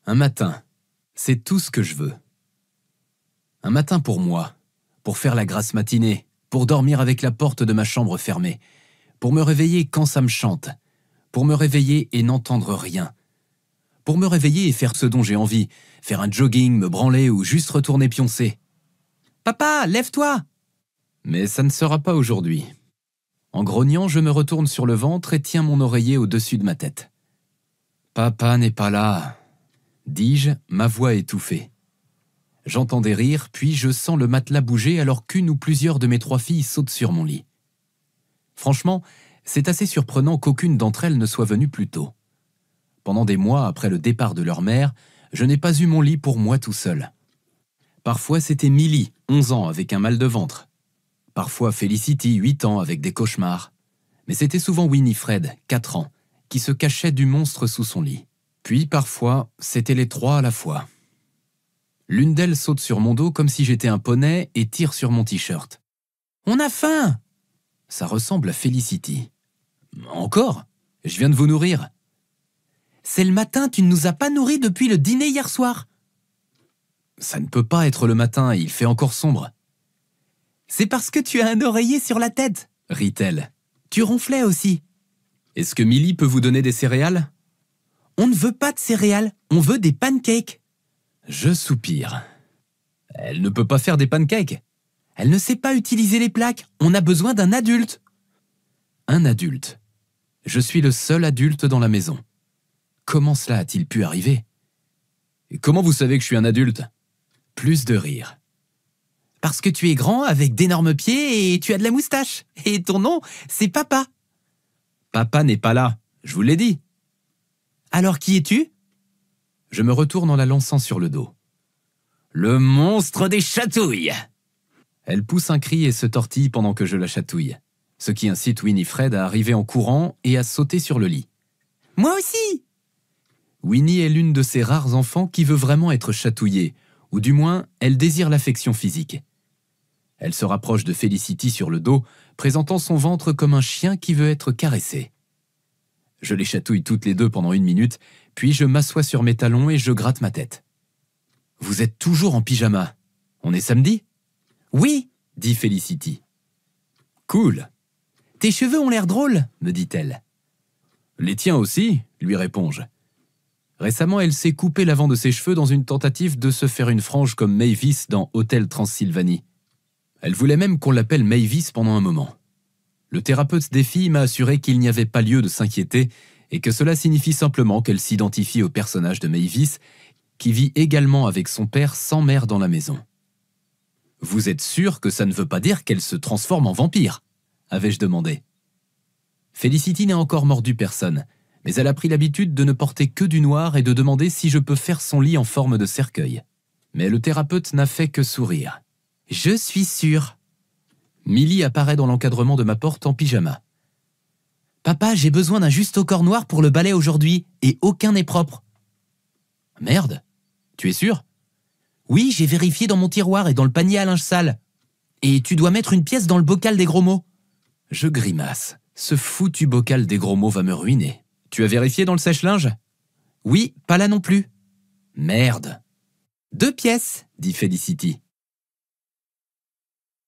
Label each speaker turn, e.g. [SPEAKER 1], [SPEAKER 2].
[SPEAKER 1] Un matin, c'est tout ce que je veux. Un matin pour moi, pour faire la grasse matinée, pour dormir avec la porte de ma chambre fermée, pour me réveiller quand ça me chante, pour me réveiller et n'entendre rien, pour me réveiller et faire ce dont j'ai envie, faire un jogging, me branler ou juste retourner pioncer. « Papa, lève-toi !» Mais ça ne sera pas aujourd'hui. En grognant, je me retourne sur le ventre et tiens mon oreiller au-dessus de ma tête. « Papa n'est pas là !» dis-je, ma voix étouffée. J'entends des rires, puis je sens le matelas bouger alors qu'une ou plusieurs de mes 3 filles sautent sur mon lit. Franchement, c'est assez surprenant qu'aucune d'entre elles ne soit venue plus tôt. Pendant des mois après le départ de leur mère, je n'ai pas eu mon lit pour moi tout seul. Parfois c'était Millie, 11 ans, avec un mal de ventre. Parfois Felicity, 8 ans, avec des cauchemars. Mais c'était souvent Winifred, 4 ans, qui se cachait du monstre sous son lit. Puis parfois, c'était les 3 à la fois. L'une d'elles saute sur mon dos comme si j'étais un poney et tire sur mon t-shirt. « On a faim !» Ça ressemble à Felicity. « Encore ? Je viens de vous nourrir. »« C'est le matin, tu ne nous as pas nourris depuis le dîner hier soir. »« Ça ne peut pas être le matin, il fait encore sombre. »« C'est parce que tu as un oreiller sur la tête, » rit-elle. « Tu ronflais aussi. »« Est-ce que Millie peut vous donner des céréales ?»« On ne veut pas de céréales, on veut des pancakes. » Je soupire. « Elle ne peut pas faire des pancakes. »« Elle ne sait pas utiliser les plaques, on a besoin d'un adulte. » Un adulte. Je suis le seul adulte dans la maison. Comment cela a-t-il pu arriver? Et comment vous savez que je suis un adulte? Plus de rire. Parce que tu es grand, avec d'énormes pieds et tu as de la moustache. Et ton nom, c'est Papa. Papa n'est pas là, je vous l'ai dit. Alors qui es-tu? Je me retourne en la lançant sur le dos. Le monstre des chatouilles! Elle pousse un cri et se tortille pendant que je la chatouille, ce qui incite Winifred à arriver en courant et à sauter sur le lit. Moi aussi! Winnie est l'une de ces rares enfants qui veut vraiment être chatouillée, ou du moins, elle désire l'affection physique. Elle se rapproche de Felicity sur le dos, présentant son ventre comme un chien qui veut être caressé. Je les chatouille toutes les deux pendant 1 minute, puis je m'assois sur mes talons et je gratte ma tête. « Vous êtes toujours en pyjama. On est samedi ?»« Oui, » dit Felicity. « Cool. Tes cheveux ont l'air drôles, me dit-elle. « Les tiens aussi, lui réponds-je. Récemment, elle s'est coupé l'avant de ses cheveux dans une tentative de se faire une frange comme Mavis dans Hôtel Transylvanie. Elle voulait même qu'on l'appelle Mavis pendant un moment. Le thérapeute des filles m'a assuré qu'il n'y avait pas lieu de s'inquiéter et que cela signifie simplement qu'elle s'identifie au personnage de Mavis, qui vit également avec son père sans mère dans la maison. « Vous êtes sûr que ça ne veut pas dire qu'elle se transforme en vampire ?» avais-je demandé. Felicity n'a encore mordu personne, mais elle a pris l'habitude de ne porter que du noir et de demander si je peux faire son lit en forme de cercueil. Mais le thérapeute n'a fait que sourire. « Je suis sûr. » Millie apparaît dans l'encadrement de ma porte en pyjama. « Papa, j'ai besoin d'un juste au corps noir pour le balai aujourd'hui, et aucun n'est propre. »« Merde, tu es sûr ?»« Oui, j'ai vérifié dans mon tiroir et dans le panier à linge sale. Et tu dois mettre une pièce dans le bocal des gros mots. » Je grimace. Ce foutu bocal des gros mots va me ruiner. « Tu as vérifié dans le sèche-linge ?»« Oui, pas là non plus. »« Merde. »« 2 pièces, dit Felicity.